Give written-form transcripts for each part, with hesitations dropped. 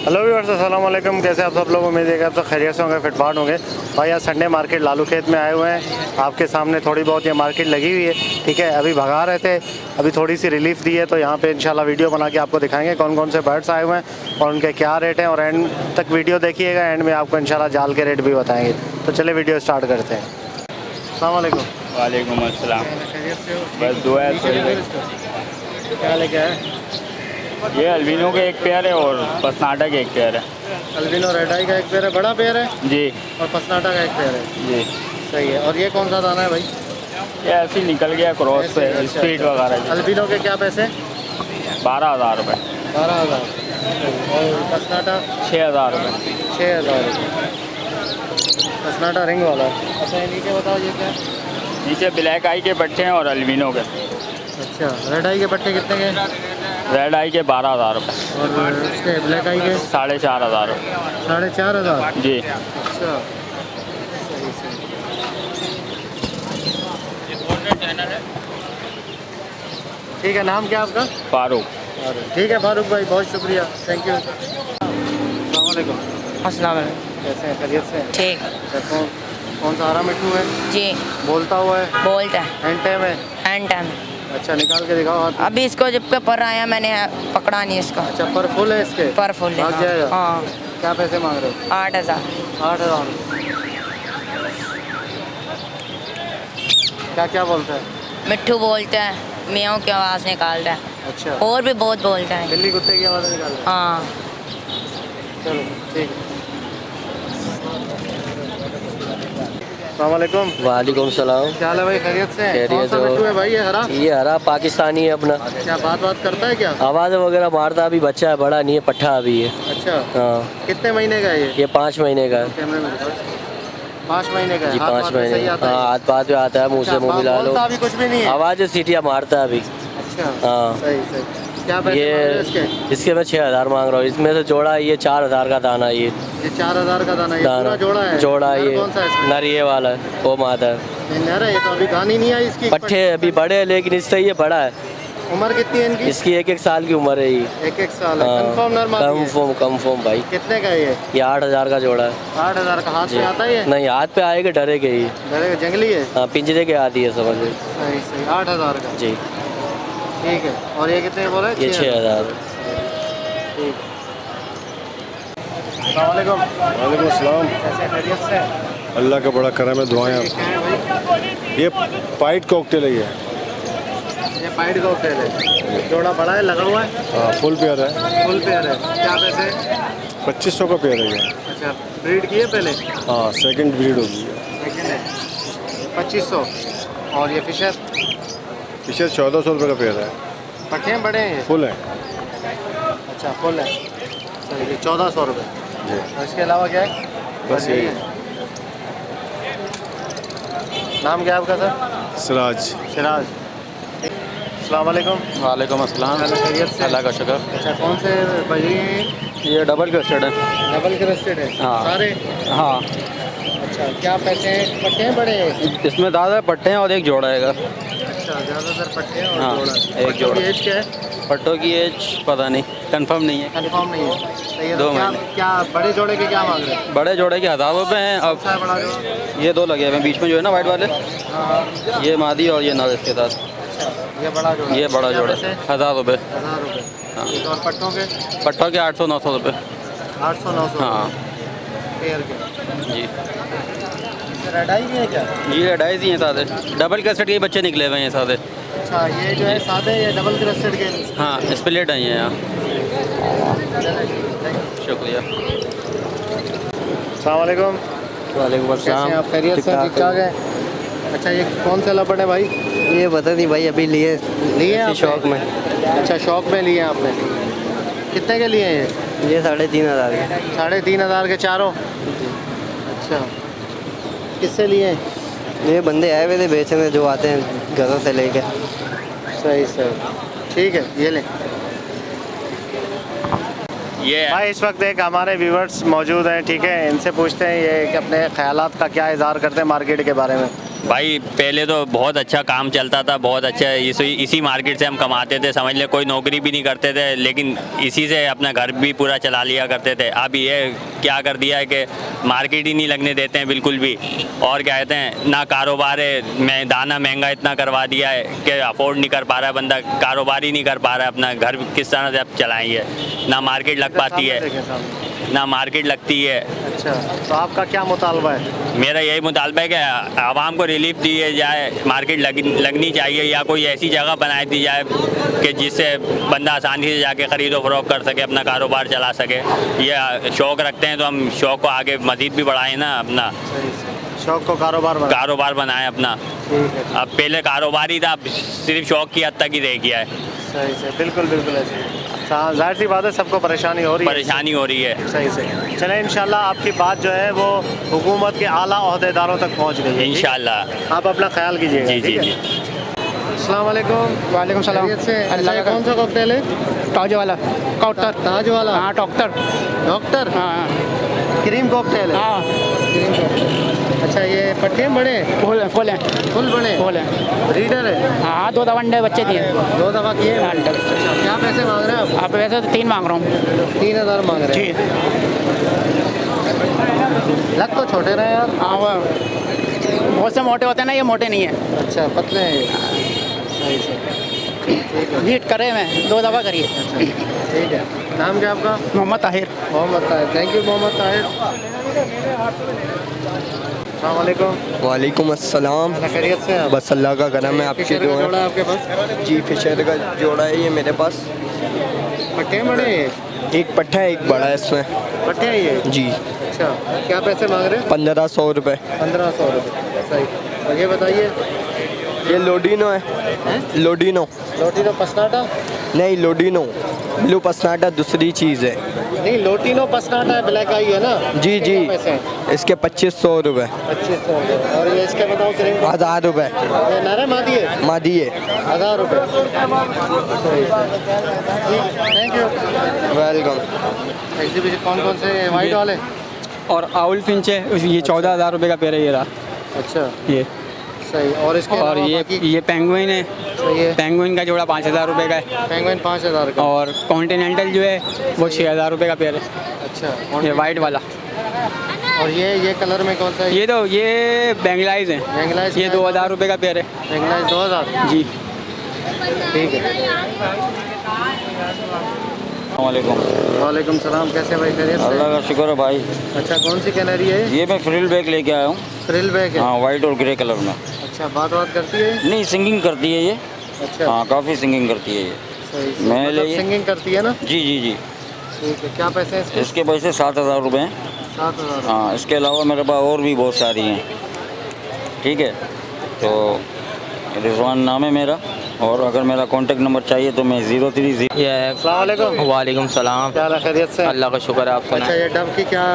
Hello viewers, अस्सलाम वालेकुम। कैसे आप सब लोग? उम्मीद है कि आप सब खैरियत से होंगे, फिटफाट होंगे। भाई आज संडे मार्केट लालू खेत में आए हुए हैं। आपके सामने थोड़ी बहुत ये मार्केट लगी हुई है, ठीक है। अभी भगा रहे थे, अभी थोड़ी सी रिलीफ दी है, तो यहाँ पे इंशाल्लाह वीडियो बना के आपको दिखाएंगे कौन कौन से बर्ड्स आए हुए हैं और उनके क्या रेट हैं। और एंड तक वीडियो देखिएगा, एंड में आपको इंशाल्लाह जाल के रेट भी बताएँगे। तो चलिए वीडियो स्टार्ट करते हैं। अस्सलाम वालेकुम। वालेकुम अस्सलाम। बस दुआ है। क्या लेके आए? ये अल्बिनो के एक पेयर है और पसनाटा के एक पेयर है। अल्बिनो रेड आई का एक पेयर है, बड़ा पेयर है, जी और पसनाटा का एक पेयर है। जी। सही है। और ये कौन सा दाना है भाई? ये ऐसे ही निकल गया क्रॉस पे, अच्छा, स्पीड वगैरह। अल्बिनो के क्या पैसे? 12,000 रुपये। 12,000। और पसनाटा? 6,000 रुपये। 6,000 रुपये। पसनाटा रिंग वाला है। अच्छा, ये नीचे बताओ ये क्या है? नीचे ब्लैक आई के पट्टे हैं और अल्बिनो के। अच्छा, रेड आई के पट्टे कितने के? रेड आई के 12,000 रुपये। और इसके ब्लैक आई के? 4,500 रुपये। 4,500? जी। अच्छा, सही सही। ठीक है, नाम क्या आपका? फारूक। ठीक है फारूक भाई, बहुत शुक्रिया, थैंक यू। अस्सलाम वालेकुम। अस्सलाम वालेकुम। कैसे हैं? खैरियत से? ठीक। कौन कौन सा हरा मिट्टू है? जी। बोलता हुआ है? बोलता है। एंड टाइम है? Hand time. अच्छा, निकाल के दिखाओ हाथ। अभी इसको जब पे पर आया मैंने पकड़ा नहीं इसको। अच्छा, पर फुल है इसके? पर फुल है। भाग जाएगा? हाँ। क्या पैसे मांग रहे हो? 8,000। 8,000। क्या क्या बोलता है? मिट्ठू बोलता है, मियाँ की आवाज़ निकालता है, अच्छा, और भी बहुत बोलता है। बिल्ली कुत्ते की आवाज़ निकाल रहा है। हाँ। चलो ठीक है। अस्सलाम वालेकुम। वालेकुम सलाम। क्या हाल है भाई? खैरियत से? खैरियत कौन सा हो। मिट्टू है भाई ये हरा? ये हरा पाकिस्तानी है अपना। क्या बात करता है क्या? आवाज़ वगैरह मारता, अभी बच्चा है, बड़ा नहीं है, पट्ठा अभी है। अच्छा, हाँ। कितने महीने का है ये? ये 5 महीने का है। कैमरे में दिखाओ। 5 महीने का है? जी, हाथ 5 वाथ में महीने। सही आता है? हाँ, हाथ पाथ में आता है, मुँह से मुँह मिला लो। बोलता अभी कुछ भी नहीं है? आवाज़ सीटियाँ मारता है अभी। अच्छा, हाँ। सही सही। क्या पैसे मांग रहे हो इसके? इसके मैं 6,000 मांग रहा हूँ। इसमें से जोड़ा है ये 4,000 का दाना। ये 4,000 का दाना? ये पूरा जोड़ा है? जोड़ा नर ये कौन सा है इसमें? नर ये वाला है, वो मादा है। ये नर है, ये तो अभी गानी नहीं आई इसकी। पट्ठे अभी बड़े हैं, लेकिन इससे ये बड़ा है। उम्र कितनी है इनकी? इसकी 1-1 साल की उम्र है ये। 1-1 साल है। कंफर्म नर मादी है? कंफर्म भाई। कितने का है ये? ये 8,000 का जोड़ा है। 8,000 का? हाथ में आता है ये? नहीं, हाथ पे आएगा, डरेगा ये। डरेगा? जंगली है? हाँ, पिंजरे के आती है, समझ लो। सही सही। 8,000 का? जी। ठीक है। और ये कितने बोला? ये 6,000। ठीक। अस्सलाम वालेकुम। वालेकुम अस्सलाम। कैसे खैरियत से? अल्लाह का बड़ा करम है, दुआएं ये आप। क्या है भाई? ये पाइट कॉकटेल है ये। ये पाइड कॉकटेल है। जोड़ा बड़ा है, लगा हुआ है? हाँ, फुल पेयर है। फुल पेयर है। क्या पैसे? 2500 का पेयर है ये। अच्छा, ब्रीड की है पहले? हाँ, सेकंड ब्रीड होगी है। सेकंड है। 2500। और ये फिशर? पीछे 1,400 रुपये का पेयर है। पट्टे हैं बड़े हैं ये? फुल है अच्छा, फुल है। सही है। 1,400 रुपये। जी। और इसके अलावा क्या है? बस यही है। नाम क्या है आपका सर? सिराज। सिराज। अस्सलाम वालेकुम। वालेकुम अस्सलाम। खैरियत से? अल्लाह का शुक्र। अच्छा, कौन से भाई? ये डबल क्रेस्टेड है। डबल क्रेस्टेड है? हाँ। सारे? हाँ, अच्छा, क्या पैसे हैं? पट्टे हैं बड़े हैं? इसमें ज़्यादा पट्टे हैं और एक जोड़ा है। अच्छा, ज़्यादातर पट्टे हैं और हाँ, जोड़ा है। एक पट्टों जोड़ा। की एज क्या है? पट्टों की एज पता नहीं, कंफर्म नहीं है। कंफर्म नहीं है। सही है। 2 तो क्या महीने। क्या बड़े जोड़े के क्या मांग रहे हैं? बड़े जोड़े के 1,000 रुपये हैं। अब कौन सा है बड़ा जोड़ा? ये 2 लगे हुए हैं बीच में, जो है ना वाइट वाले, हाँ, ये मादी और ये नर इसके साथ। ये बड़ा जोड़ा? ये बड़ा क्या जोड़ा पैसे? 1,000 रुपये। 1,000 रुपये। हाँ। ठीक है। और पट्टों के? पट्टों के 800-900 रुपये। 800-900 हाँ पेयर के? जी। रेड आई भी है क्या? जी, रेडाइज ही हैं सादे, डबल कैसेट के ही बच्चे निकले हुए हैं ये सादे। अच्छा, ये जो है सादे, ये डबल क्रेस्टेड के? हाँ, स्प्लिट आई हैं यहाँ। चले, थैंक यू। शुक्रिया। अस्सलाम वालेकुम। वालेकुम कैसे हैं आप? खैरियत से? ठीक ठाक है। अच्छा, ये कौन से लपट है भाई? ये पता नहीं भाई, अभी लिए लिए हैं इसी आपने? शौक में। अच्छा, शौक में लिए हैं आपने? कितने के लिए हैं ये? ये 3,500 के। 3,500 के चारों? अच्छा, किससे लिए हैं? ये बंदे आए हुए थे बेचने, जो आते हैं घरों से लेके। सही सही। ठीक है, ये लें। ये भाई इस वक्त एक हमारे व्यूवर्स मौजूद हैं, ठीक है, इनसे पूछते हैं ये कि अपने ख्यालात का क्या इज़हार करते हैं मार्केट के बारे में। भाई पहले तो बहुत अच्छा काम चलता था, बहुत अच्छा इसी मार्केट से हम कमाते थे, समझ ले कोई नौकरी भी नहीं करते थे, लेकिन इसी से अपना घर भी पूरा चला लिया करते थे। अब ये क्या कर दिया है कि मार्केट ही नहीं लगने देते हैं बिल्कुल भी, और क्या कहते हैं ना कारोबार है, मैं दाना महंगा इतना करवा दिया है कि अफोर्ड नहीं कर पा रहा है बंदा, कारोबार ही नहीं कर पा रहा है, अपना घर किस तरह से अब चलाएंगे, ना मार्केट लग पाती है, ना मार्केट लगती है। अच्छा, तो आपका क्या मुतालबा है? मेरा यही मुतालबा है कि आवाम को रिलीफ दी जाए, मार्केट लगनी चाहिए, या कोई ऐसी जगह बनाई दी जाए कि जिससे बंदा आसानी से जाके ख़रीदो फरोख्त कर सके, अपना कारोबार चला सके। ये शौक़ रखते हैं तो हम शौक़ को आगे मज़ीद भी बढ़ाएं ना, अपना शौक को कारोबार बनाएं अपना। अब पहले कारोबार ही था, अब सिर्फ शौक़ की हद तक ही रह गया है। सही से, बिल्कुल बिल्कुल ऐसे। जाहिर सी बात है, सबको परेशानी हो रही है। सही से। चलें, इंशाल्लाह आपकी बात जो है वो हुकूमत के आला ओहदेदारों तक पहुंच गई है। इंशाल्लाह आप अपना ख्याल कीजिएगा। जी जी जी। अस्सलाम वालेकुम। वालेकुम सलाम। खैरियत से? अल्लाह अच्छा, का कौन सा कॉकटेल है? ताज वाला काउंटर। ताज वाला? हाँ डॉक्टर। डॉक्टर? हाँ क्रीम कॉकटेल है? हाँ क्रीम कॉकटेल। अच्छा, ये पट्टे हैं बड़े? फुल फुल है। फुल बड़े? फुल है। ब्रीडर है? हाँ 2 दफ़ा अंडे बच्चे दिए। 2 दफ़ा किए? हाँ, अंडे। अच्छा, क्या पैसे मांग रहे हैं आप? आप वैसे तो 3 मांग रहा हूँ। 3000 मांग रहे जी। हैं। लग तो छोटे रहे यार। हाँ वो बहुत से मोटे होते हैं ना, ये मोटे नहीं है। अच्छा, पतले हैं ये। सही से। हीट करे मैं 2 दफ़ा करिए। ठीक है। नाम क्या आपका? मोहम्मद ताहिर। मोहम्मद ताहिर। Thank you Mohammad Tahir. अस्सलाम वालेकुम। वालेकुम अस्सलाम। खैरियत से हैं आप? बस अल्लाह का करम है, आपकी फिशर का दुआ जोड़ा है। है आपके पास? जी फिशर का जोड़ा है ये मेरे पास। पट्टे बड़े हैं? एक पट्टा है, एक बड़ा है इसमें। पट्टे हैं ये? जी। अच्छा, क्या पैसे मांग रहे हैं? 1500 रुपये। 1500 रुपये। सही। और ये बताइए, ये लोडिनो है। लोडिनो लोटिनो पसनाटा? नहीं, लोडिनो ब्लू पसनाटा दूसरी चीज़ है। नहीं, लोटिनो पसनाटा है, ब्लैक आई है ना? जी इसके जी, क्या पैसे हैं? इसके 2500 रुपये। 2500 रुपये। और ये इसके बताओ क्रीम? 1000 रुपये। ये नर है मादी है? मादी है। 1000 रुपये। Thank you. वेलकम। एग्जीबिशन कौन कौन से? वाइट वाले? और आउल फिंच है, ये 14,000 रुपये का पेड़ है ये रहा। अच्छा, ये सही। और इसके और अलावा बाकी? ये पेंगुइन है। सही है। पेंगुइन का जोड़ा 5000 रुपये का है। पेंगुइन 5000 का। और कॉन्टिनेंटल जो है वो 6000 रुपये का पेड़ है, अच्छा, ये वाइट वाला। और ये कलर में कौन सा है? ये बेंगलाइज है, बेंगलाइज ये 2000 रुपये का पेड़ है। बेंगलाइज 2000? जी। ठीक है। वालेकुम सलाम। कैसे भाई? खैरियत से? अल्लाह का शुक्र है भाई। अच्छा, कौन सी कैनरी है ये? ये मैं फ्रिल बैग लेके आया हूँ। फ्रिल बैग है? हाँ, वाइट और ग्रे कलर में। अच्छा, बात करती है? नहीं, सिंगिंग करती है ये। अच्छा। हाँ, काफ़ी सिंगिंग करती है ये। सही से। मैं मतलब ले- सिंगिंग करती है ना? जी जी जी। ठीक है। क्या पैसे हैं इसके? इसके पैसे 7000 रुपये हैं। 7000? हाँ, इसके अलावा मेरे पास और भी बहुत सारी हैं। ठीक है, तो रिजवान नाम है मेरा, और अगर मेरा कॉन्टेक्ट नंबर चाहिए तो मैं 030। अस्सलाम वालेकुम। वालेकुम सलाम। क्या हाल है? खैरियत से? अल्लाह का शुक्र है, आप अच्छा, सुनाएं। ये डब की क्या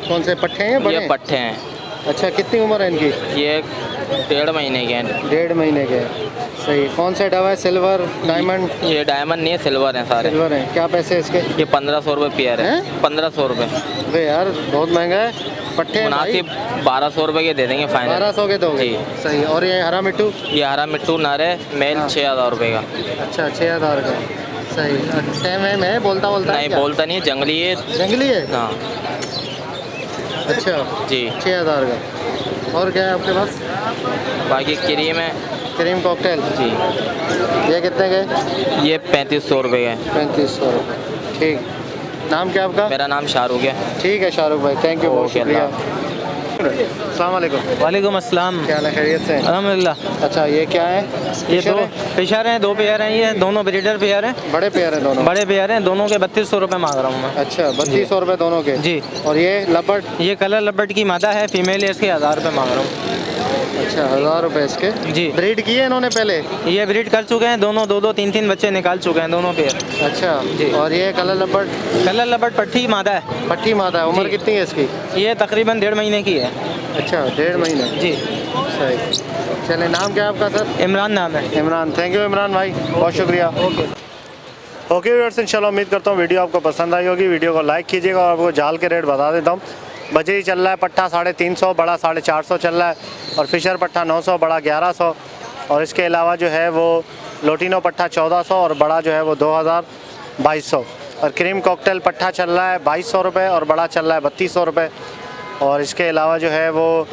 कौन से पट्टे हैं? बड़े? ये पट्टे हैं, अच्छा, कितनी उम्र है इनकी? ये 1.5 महीने के हैं। 1.5 महीने के? सही। कौन सा डब है? Silver, diamond? ये डायमंड नहीं है, सिल्वर है सारे। सिल्वर है। क्या पैसे हैं इसके? ये 1500 रुपये पेयर है। हैं? 1500 रुपये अरे यार, बहुत महंगा है। पट्टे हैं भाई? मुनासिब 1200 रुपये के दे देंगे फाइनल। 1200 के दोगे? जी। सही। और ये हरा मिट्टू? ये हरा मिट्टू नर है, मेल हाँ। 6000 रुपये का। अच्छा, 6000 का। सही। टाइम है बोलता नहीं, क्या? बोलता नहीं है, जंगली है। जंगली है? हाँ अच्छा जी। 6000 का। और क्या है आपके पास? बाकी क्रीम है क्रीम कॉकटेल? जी, ये कितने के? ये 3500 रुपये का है। 3500 रुपये। ठीक। नाम क्या आपका? मेरा नाम शाहरुख है। ठीक है शाहरुख भाई, थैंक यू, बहुत ओके, शुक्रिया। अल्लाह। अस्सलाम वालेकुम। वालेकुम अस्सलाम। क्या हाल है? खैरियत से? अल्हम्दुलिल्लाह। अच्छा, ये क्या है? ये फिशर दो है? फिशर हैं, 2 पेयर हैं, ये दोनों ब्रीडर पेयर हैं। बड़े पेयर हैं दोनों? बड़े पेयर हैं, दोनों के 3200 रुपये मांग रहा हूँ मैं। अच्छा, 3200 रुपये दोनों के? जी। और ये लबड़? ये कलर लबट की मादा है, फीमेल है, इसके 1000 रुपये मांग रहा हूँ। अच्छा, 1000 रुपये इसके? जी। ब्रीड किए इन्होंने पहले? ये ब्रीड कर चुके हैं, दोनों 2-2 3-3 बच्चे निकाल चुके हैं दोनों पेयर। अच्छा जी। और ये कलर लबड़? कलर लबट पट्टी मादा है। पट्टी मादा है। उम्र जी। कितनी है इसकी? ये तकरीबन 1.5 महीने की है। अच्छा, 1.5 महीने? जी। सही। चले, नाम क्या है आपका सर? इमरान नाम है। इमरान। थैंक यू इमरान भाई, बहुत शुक्रिया। ओके व्यूअर्स, इंशाल्लाह उम्मीद करता हूँ वीडियो आपको पसंद आई होगी। वीडियो को लाइक कीजिएगा, और आपको जाल के रेट बता देता हूँ। बजरी चल रहा है पट्ठा 350, बड़ा 450 चल रहा है। और फिशर पट्ठा 900, बड़ा 1100। और इसके अलावा जो है वो लोटिनो पट्ठा 1400 और बड़ा जो है वो 2200। और क्रीम कॉकटेल पट्ठा चल रहा है 2200 रुपये और बड़ा चल रहा है 3200 रुपये। और इसके अलावा जो है वो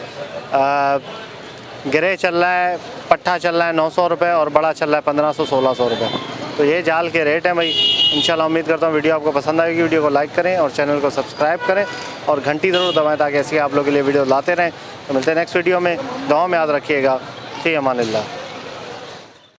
गिरे चल रहा है, पट्ठा चल रहा है 900 रुपये और बड़ा चल रहा है 1500-1600 रुपये। तो ये जाल के रेट हैं भाई। इंशाल्लाह उम्मीद करता हूँ वीडियो आपको पसंद आएगी। वीडियो को लाइक करें और चैनल को सब्सक्राइब करें और घंटी ज़रूर दबाएं ताकि ऐसी आप लोगों के लिए वीडियो लाते रहें। तो मिलते हैं नेक्स्ट वीडियो में। दुआ में याद रखिएगा। फ़ी अमानिल्लाह।